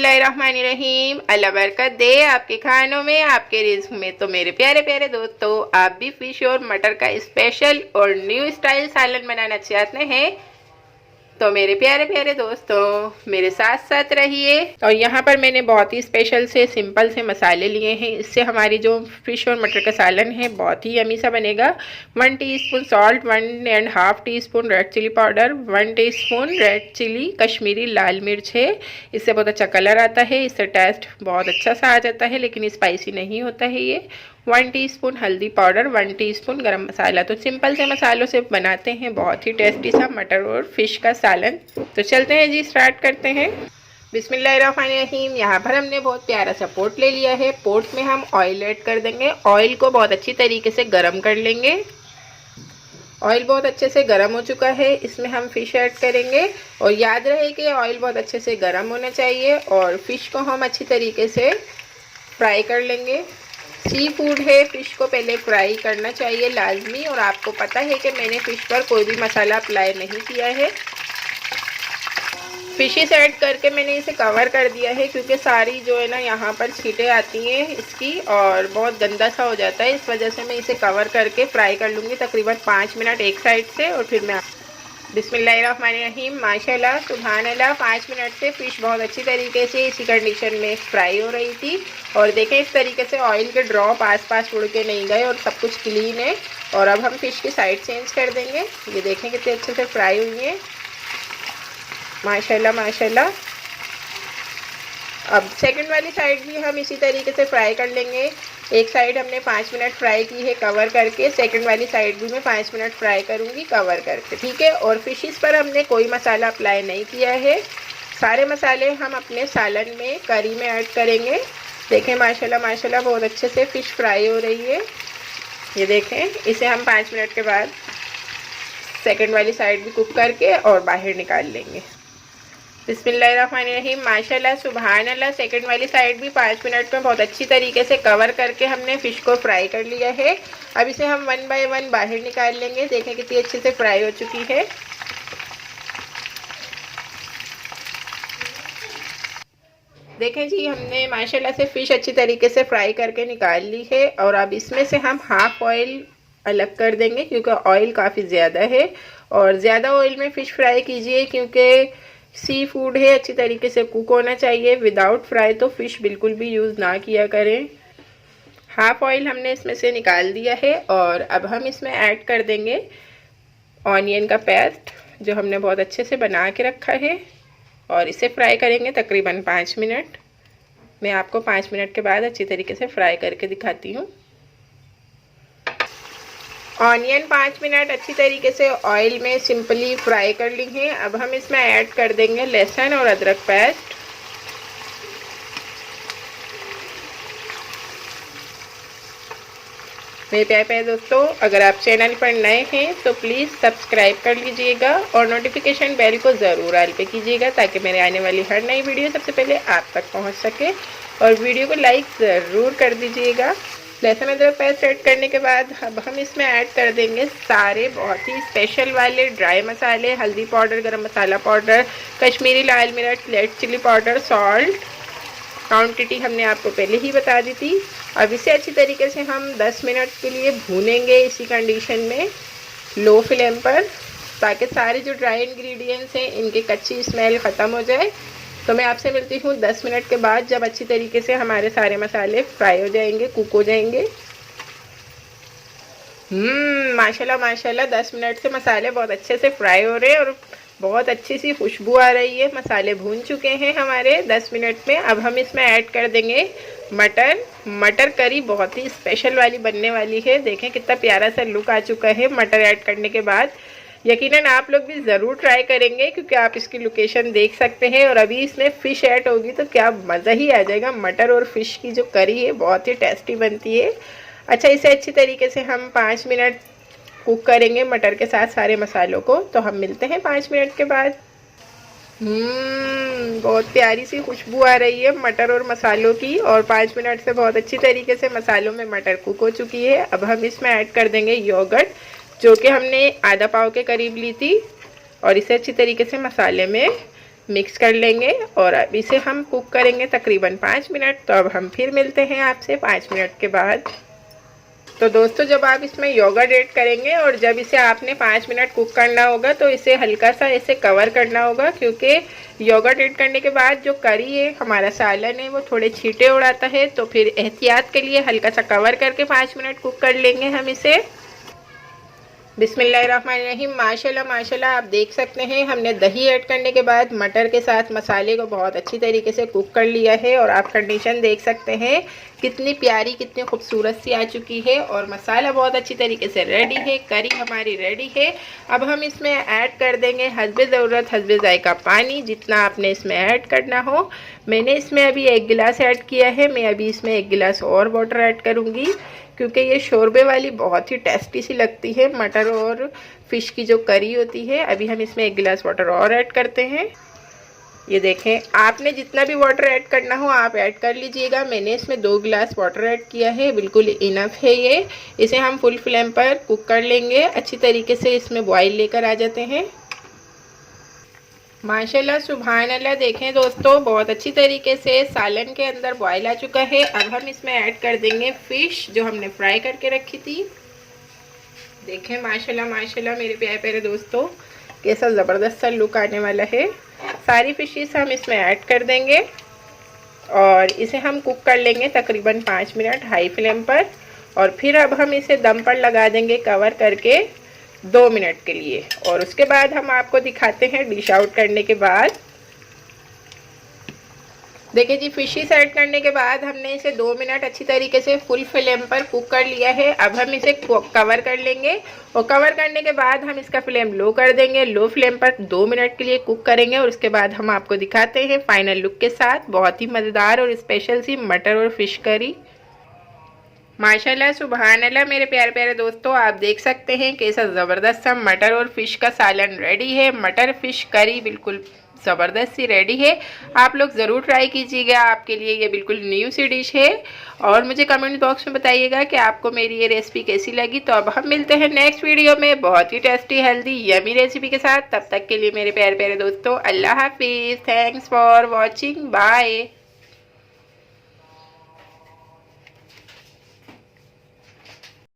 बिस्मिल्लाहिर्रहमानिर्रहीम। अल्लाह बरकत दे आपके खानों में, आपके रिज़्क में। तो मेरे प्यारे प्यारे दोस्तों, आप भी फिश और मटर का स्पेशल और न्यू स्टाइल सालन बनाना चाहते हैं तो मेरे प्यारे प्यारे दोस्तों मेरे साथ साथ रहिए। और यहाँ पर मैंने बहुत ही स्पेशल से सिंपल से मसाले लिए हैं। इससे हमारी जो फिश और मटर का सालन है बहुत ही यमी सा बनेगा। 1 teaspoon salt, 1.5 teaspoon red chilli powder, 1 teaspoon red chili Kashmiri लाल मिर्च है। इससे बहुत अच्छा कलर आता है, इससे टेस्ट बहुत अच्छा सा आ जाता है, लेकिन स्पाइसी नहीं होता है ये। 1 टीस्पून हल्दी पाउडर, 1 टीस्पून गरम मसाला। तो सिंपल से मसालों से बनाते हैं बहुत ही टेस्टी सा मटर और फिश का सालन। तो चलते हैं जी, स्टार्ट करते हैं। बिस्मिल्लाहिर्रहमानिर्रहीम। यहाँ पर हमने बहुत प्यारा सा पोट ले लिया है। पोट में हम ऑयल ऐड कर देंगे। ऑयल को बहुत अच्छी तरीके से गर्म कर लेंगे। ऑयल बहुत अच्छे से गर्म हो चुका है, इसमें हम फ़िश ऐड करेंगे। और याद रहे कि ऑयल बहुत अच्छे से गर्म होना चाहिए और फ़िश को हम अच्छी तरीके से फ्राई कर लेंगे। सी फूड है, फ़िश को पहले फ्राई करना चाहिए लाजमी। और आपको पता है कि मैंने फ़िश पर कोई भी मसाला अप्लाई नहीं किया है। फ़िशेस ऐड करके मैंने इसे कवर कर दिया है, क्योंकि सारी जो है ना यहाँ पर छींटें आती हैं इसकी और बहुत गंदा सा हो जाता है। इस वजह से मैं इसे कवर करके फ्राई कर लूँगी तकरीबन 5 मिनट एक साइड से। और फिर मैं बिस्मिल्लाहिर्रहमानिर्रहीम। माशाल्लाह सुभान अल्लाह। 5 मिनट से फ़िश बहुत अच्छी तरीके से इसी कंडीशन में फ्राई हो रही थी। और देखें इस तरीके से ऑयल के ड्रॉप आसपास उड़ के नहीं गए और सब कुछ क्लीन है। और अब हम फ़िश की साइड चेंज कर देंगे। ये देखें कितने अच्छे से फ्राई हुई है, माशाल्लाह माशाल्लाह। अब सेकंड वाली साइड भी हम इसी तरीके से फ्राई कर लेंगे। एक साइड हमने 5 मिनट फ्राई की है कवर करके, सेकंड वाली साइड भी मैं 5 मिनट फ्राई करूँगी कवर करके, ठीक है। और फिशेस पर हमने कोई मसाला अप्लाई नहीं किया है। सारे मसाले हम अपने सालन में, करी में ऐड करेंगे। देखें माशाल्लाह माशाल्लाह बहुत अच्छे से फ़िश फ्राई हो रही है। ये देखें, इसे हम 5 मिनट के बाद सेकंड वाली साइड भी कुक करके और बाहर निकाल लेंगे। बिस्मिल्लाहिर्रहमानिर्रहीम। माशाल्लाह सुभान अल्लाह। सेकंड वाली साइड भी 5 मिनट में बहुत अच्छी तरीके से कवर करके हमने फ़िश को फ्राई कर लिया है। अब इसे हम 1 बाय 1 बाहर निकाल लेंगे। देखें कितनी अच्छे से फ्राई हो चुकी है। देखें जी, हमने माशाल्लाह से फ़िश अच्छी तरीके से फ्राई करके निकाल ली है। और अब इसमें से हम हाफ़ ऑयल अलग कर देंगे, क्योंकि ऑयल काफ़ी ज़्यादा है। और ज़्यादा ऑयल में फ़िश फ्राई कीजिए, क्योंकि सी फूड है, अच्छी तरीके से कुक होना चाहिए। विदाउट फ्राई तो फ़िश बिल्कुल भी यूज़ ना किया करें। हाफ़ ऑयल हमने इसमें से निकाल दिया है। और अब हम इसमें ऐड कर देंगे ऑनियन का पेस्ट, जो हमने बहुत अच्छे से बना के रखा है। और इसे फ्राई करेंगे तकरीबन 5 मिनट। मैं आपको 5 मिनट के बाद अच्छी तरीके से फ्राई करके दिखाती हूँ। ऑनियन 5 मिनट अच्छी तरीके से ऑयल में सिंपली फ्राई कर ली हैं। अब हम इसमें ऐड कर देंगे लहसुन और अदरक पेस्ट। मेरे प्यारे प्यारे दोस्तों, अगर आप चैनल पर नए हैं तो प्लीज़ सब्सक्राइब कर लीजिएगा और नोटिफिकेशन बेल को ज़रूर ऑल पे कीजिएगा, ताकि मेरे आने वाली हर नई वीडियो सबसे पहले आप तक पहुंच सके। और वीडियो को लाइक ज़रूर कर दीजिएगा। लहसुन अदरक पेस्ट ऐड करने के बाद अब हम इसमें ऐड कर देंगे सारे बहुत ही स्पेशल वाले ड्राई मसाले। हल्दी पाउडर, गरम मसाला पाउडर, कश्मीरी लाल मिर्च, red chilli powder, salt. Quantity हमने आपको पहले ही बता दी थी। अब इसे अच्छी तरीके से हम 10 मिनट के लिए भूनेंगे इसी कंडीशन में, लो फ्लेम पर, ताकि सारे जो ड्राई इंग्रेडिएंट्स हैं इनकी कच्ची स्मेल ख़त्म हो जाए। तो मैं आपसे मिलती हूँ 10 मिनट के बाद, जब अच्छी तरीके से हमारे सारे मसाले फ्राई हो जाएंगे, कुक हो जाएंगे। माशाल्लाह माशाल्लाह 10 मिनट से मसाले बहुत अच्छे से फ्राई हो रहे हैं और बहुत अच्छी सी खुशबू आ रही है। मसाले भून चुके हैं हमारे 10 मिनट में। अब हम इसमें ऐड कर देंगे मटर करी बहुत ही स्पेशल वाली बनने वाली है। देखें कितना प्यारा सा लुक आ चुका है मटर ऐड करने के बाद। यकीनन आप लोग भी ज़रूर ट्राई करेंगे, क्योंकि आप इसकी लोकेशन देख सकते हैं। और अभी इसमें फ़िश ऐड होगी तो क्या मज़ा ही आ जाएगा। मटर और फ़िश की जो करी है बहुत ही टेस्टी बनती है। अच्छा, इसे अच्छी तरीके से हम 5 मिनट कुक करेंगे मटर के साथ सारे मसालों को। तो हम मिलते हैं 5 मिनट के बाद। बहुत प्यारी सी खुशबू आ रही है मटर और मसालों की। और 5 मिनट से बहुत अच्छी तरीके से मसालों में मटर कुक हो चुकी है। अब हम इसमें ऐड कर देंगे योगर्ट, जो कि हमने आधा पाव के करीब ली थी। और इसे अच्छी तरीके से मसाले में मिक्स कर लेंगे और अब इसे हम कुक करेंगे तकरीबन 5 मिनट। तो अब हम फिर मिलते हैं आपसे 5 मिनट के बाद। तो दोस्तों जब आप इसमें योगर्ट ऐड करेंगे और जब इसे आपने 5 मिनट कुक करना होगा तो इसे हल्का सा ऐसे कवर करना होगा, क्योंकि योगर्ट ऐड करने के बाद जो करी है, हमारा सालन है, वो थोड़े छींटे उड़ाता है। तो फिर एहतियात के लिए हल्का सा कवर करके 5 मिनट कुक कर लेंगे हम इसे। बिस्मिल्लाहिर्रहमानिर्रहीम। माशाल्लाह माशाल्लाह आप देख सकते हैं हमने दही ऐड करने के बाद मटर के साथ मसाले को बहुत अच्छी तरीके से कुक कर लिया है और आप कंडीशन देख सकते हैं कितनी प्यारी, कितनी खूबसूरत सी आ चुकी है और मसाला बहुत अच्छी तरीके से रेडी है, करी हमारी रेडी है। अब हम इसमें ऐड कर देंगे हस्बे ज़रूरत, हस्बे ज़ायका पानी, जितना आपने इसमें ऐड करना हो। मैंने इसमें अभी 1 गिलास ऐड किया है, मैं अभी इसमें 1 गिलास और वाटर ऐड करूँगी, क्योंकि ये शोरबे वाली बहुत ही टेस्टी सी लगती है, मटर और फिश की जो करी होती है। अभी हम इसमें 1 गिलास वाटर और ऐड करते हैं। ये देखें, आपने जितना भी वाटर ऐड करना हो आप ऐड कर लीजिएगा। मैंने इसमें 2 गिलास वाटर ऐड किया है, बिल्कुल इनफ है ये। इसे हम फुल फ्लेम पर कुक कर लेंगे, अच्छी तरीके से इसमें बॉईल लेकर आ जाते हैं। माशाल्लाह सुभान अल्लाह। देखें दोस्तों बहुत अच्छी तरीके से सालन के अंदर बॉयल आ चुका है। अब हम इसमें ऐड कर देंगे फ़िश जो हमने फ्राई करके रखी थी। देखें माशाल्लाह माशाल्लाह मेरे प्यारे प्यारे दोस्तों, कैसा ज़बरदस्त सा लुक आने वाला है। सारी फिशेस हम इसमें ऐड कर देंगे और इसे हम कुक कर लेंगे तकरीबन 5 मिनट हाई फ्लेम पर। और फिर अब हम इसे दम पर लगा देंगे कवर करके 2 मिनट के लिए, और उसके बाद हम आपको दिखाते हैं डिश आउट करने के बाद। देखिए जी, फिशेस ऐड करने के बाद हमने इसे 2 मिनट अच्छी तरीके से फुल फ्लेम पर कुक कर लिया है। अब हम इसे कवर कर लेंगे और कवर करने के बाद हम इसका फ्लेम लो कर देंगे। लो फ्लेम पर 2 मिनट के लिए कुक करेंगे और उसके बाद हम आपको दिखाते हैं फाइनल लुक के साथ बहुत ही मज़ेदार और स्पेशल सी मटर और फिश करी। माशाल्लाह सुभान अल्लाह मेरे प्यारे प्यारे दोस्तों, आप देख सकते हैं कैसा ज़बरदस्त सा मटर और फिश का सालन रेडी है। मटर फिश करी बिल्कुल ज़बरदस्त सी रेडी है। आप लोग ज़रूर ट्राई कीजिएगा, आपके लिए ये बिल्कुल न्यू सी डिश है। और मुझे कमेंट बॉक्स में बताइएगा कि आपको मेरी ये रेसिपी कैसी लगी। तो अब हम मिलते हैं नेक्स्ट वीडियो में बहुत ही टेस्टी हेल्दी यमी रेसिपी के साथ। तब तक के लिए मेरे प्यारे प्यारे दोस्तों अल्लाह हाफिज़। Thanks for watching, bye.